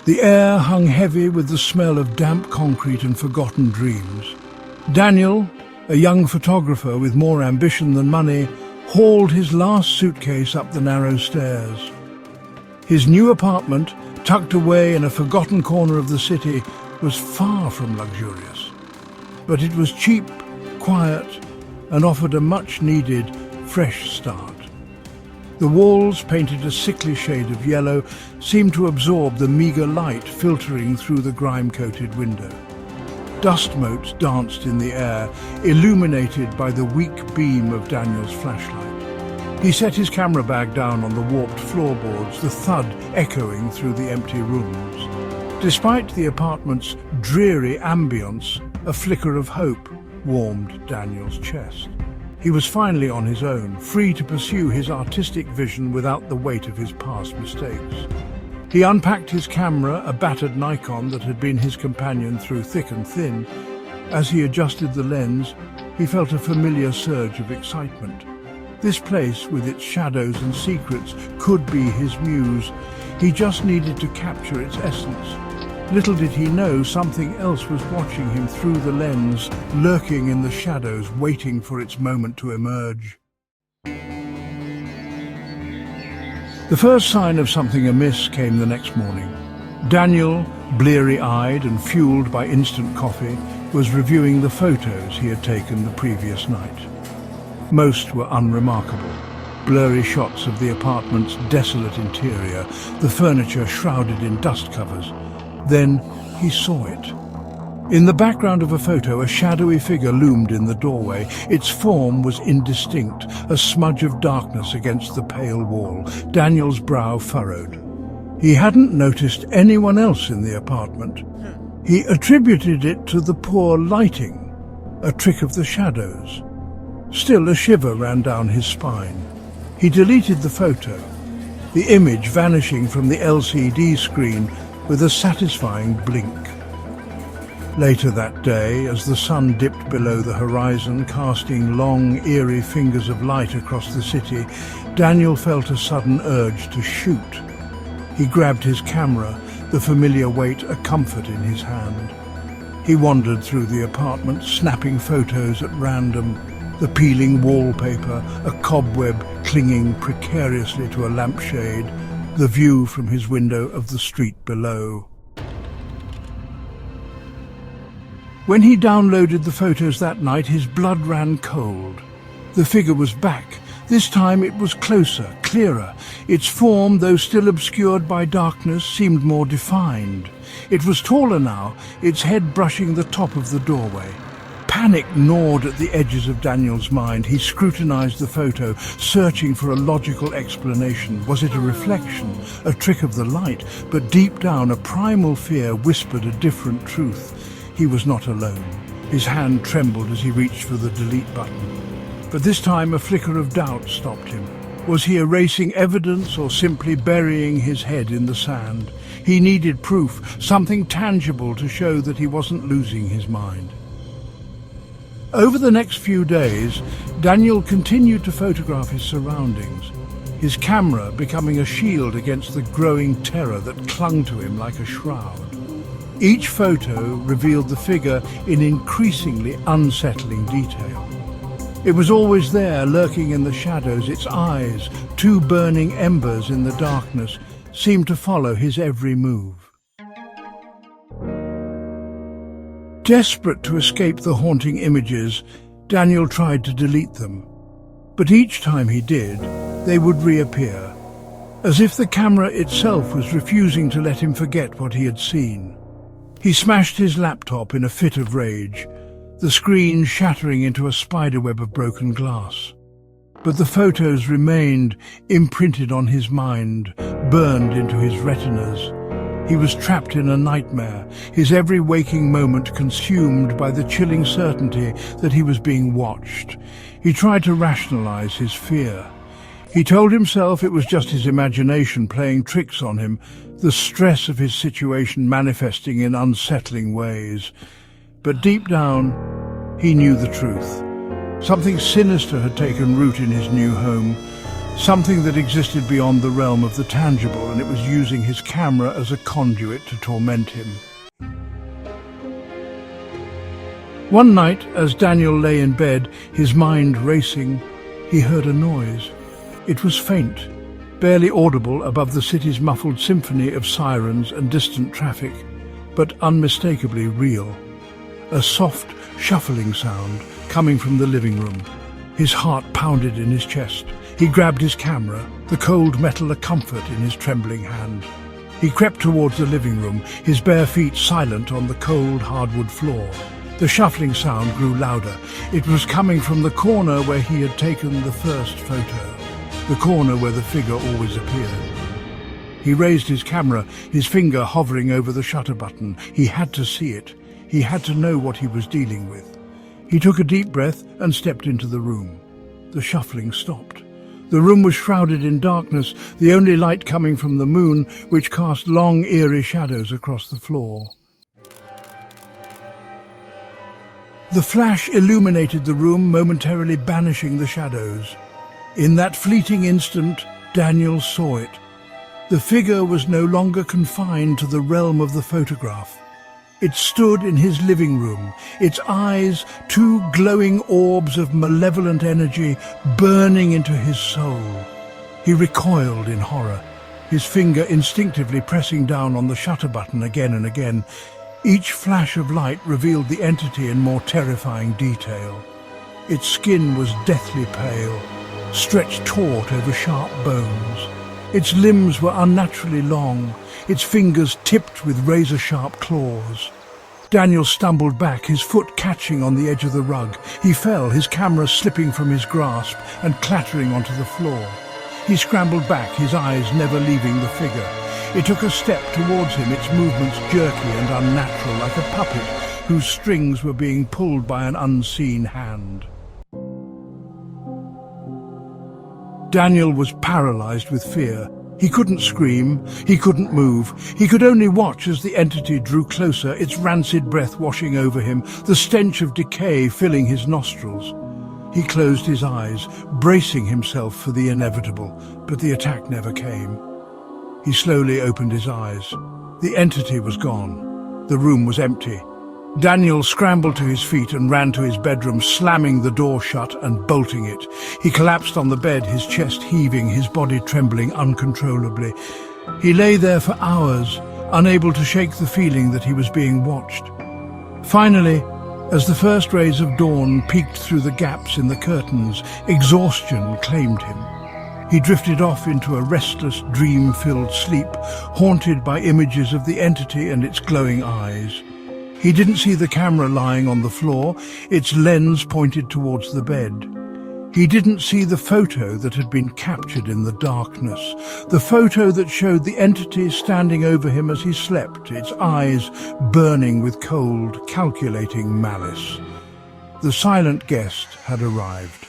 The air hung heavy with the smell of damp concrete and forgotten dreams. Daniel, a young photographer with more ambition than money, hauled his last suitcase up the narrow stairs. His new apartment, tucked away in a forgotten corner of the city, was far from luxurious. But it was cheap, quiet, and offered a much-needed, fresh start. The walls, painted a sickly shade of yellow, seemed to absorb the meagre light filtering through the grime-coated window. Dust motes danced in the air, illuminated by the weak beam of Daniel's flashlight. He set his camera bag down on the warped floorboards, the thud echoing through the empty rooms. Despite the apartment's dreary ambience, a flicker of hope warmed Daniel's chest. He was finally on his own, free to pursue his artistic vision without the weight of his past mistakes. He unpacked his camera, a battered Nikon that had been his companion through thick and thin. As he adjusted the lens, he felt a familiar surge of excitement. This place, with its shadows and secrets, could be his muse. He just needed to capture its essence. Little did he know something else was watching him through the lens, lurking in the shadows, waiting for its moment to emerge. The first sign of something amiss came the next morning. Daniel, bleary-eyed and fueled by instant coffee, was reviewing the photos he had taken the previous night. Most were unremarkable. Blurry shots of the apartment's desolate interior, the furniture shrouded in dust covers. Then he saw it. In the background of a photo, a shadowy figure loomed in the doorway. Its form was indistinct, a smudge of darkness against the pale wall. Daniel's brow furrowed. He hadn't noticed anyone else in the apartment. He attributed it to the poor lighting, a trick of the shadows. Still, a shiver ran down his spine. He deleted the photo, the image vanishing from the LCD screen with a satisfying blink. Later that day, as the sun dipped below the horizon, casting long, eerie fingers of light across the city, Daniel felt a sudden urge to shoot. He grabbed his camera, the familiar weight a comfort in his hand. He wandered through the apartment, snapping photos at random. The peeling wallpaper, a cobweb clinging precariously to a lampshade, the view from his window of the street below. When he downloaded the photos that night, his blood ran cold. The figure was back. This time it was closer, clearer. Its form, though still obscured by darkness, seemed more defined. It was taller now, its head brushing the top of the doorway. Panic gnawed at the edges of Daniel's mind. He scrutinized the photo, searching for a logical explanation. Was it a reflection, a trick of the light? But deep down, a primal fear whispered a different truth. He was not alone. His hand trembled as he reached for the delete button. But this time a flicker of doubt stopped him. Was he erasing evidence or simply burying his head in the sand? He needed proof, something tangible to show that he wasn't losing his mind. Over the next few days, Daniel continued to photograph his surroundings, his camera becoming a shield against the growing terror that clung to him like a shroud. Each photo revealed the figure in increasingly unsettling detail. It was always there, lurking in the shadows. Its eyes, two burning embers in the darkness, seemed to follow his every move. Desperate to escape the haunting images, Daniel tried to delete them. But each time he did, they would reappear, as if the camera itself was refusing to let him forget what he had seen. He smashed his laptop in a fit of rage, the screen shattering into a spiderweb of broken glass. But the photos remained imprinted on his mind, burned into his retinas. He was trapped in a nightmare, his every waking moment consumed by the chilling certainty that he was being watched. He tried to rationalize his fear. He told himself it was just his imagination playing tricks on him, the stress of his situation manifesting in unsettling ways. But deep down, he knew the truth. Something sinister had taken root in his new home. something that existed beyond the realm of the tangible, and it was using his camera as a conduit to torment him. One night, as Daniel lay in bed, his mind racing, he heard a noise. It was faint, barely audible above the city's muffled symphony of sirens and distant traffic, but unmistakably real. A soft, shuffling sound coming from the living room. His heart pounded in his chest. He grabbed his camera, the cold metal a comfort in his trembling hand. He crept towards the living room, his bare feet silent on the cold hardwood floor. The shuffling sound grew louder. It was coming from the corner where he had taken the first photo, the corner where the figure always appeared. He raised his camera, his finger hovering over the shutter button. He had to see it. He had to know what he was dealing with. He took a deep breath and stepped into the room. The shuffling stopped. The room was shrouded in darkness, the only light coming from the moon, which cast long, eerie shadows across the floor. The flash illuminated the room, momentarily banishing the shadows. In that fleeting instant, Daniel saw it. The figure was no longer confined to the realm of the photograph. It stood in his living room, its eyes two glowing orbs of malevolent energy burning into his soul. He recoiled in horror, his finger instinctively pressing down on the shutter button again and again. Each flash of light revealed the entity in more terrifying detail. Its skin was deathly pale, stretched taut over sharp bones. Its limbs were unnaturally long, its fingers tipped with razor-sharp claws. Daniel stumbled back, his foot catching on the edge of the rug. He fell, his camera slipping from his grasp and clattering onto the floor. He scrambled back, his eyes never leaving the figure. It took a step towards him, its movements jerky and unnatural, like a puppet whose strings were being pulled by an unseen hand. Daniel was paralyzed with fear. He couldn't scream, he couldn't move. He could only watch as the entity drew closer, its rancid breath washing over him, the stench of decay filling his nostrils. He closed his eyes, bracing himself for the inevitable, but the attack never came. He slowly opened his eyes. The entity was gone. The room was empty. Daniel scrambled to his feet and ran to his bedroom, slamming the door shut and bolting it. He collapsed on the bed, his chest heaving, his body trembling uncontrollably. He lay there for hours, unable to shake the feeling that he was being watched. Finally, as the first rays of dawn peeked through the gaps in the curtains, exhaustion claimed him. He drifted off into a restless, dream-filled sleep, haunted by images of the entity and its glowing eyes. He didn't see the camera lying on the floor, its lens pointed towards the bed. He didn't see the photo that had been captured in the darkness, the photo that showed the entity standing over him as he slept, its eyes burning with cold, calculating malice. The silent guest had arrived.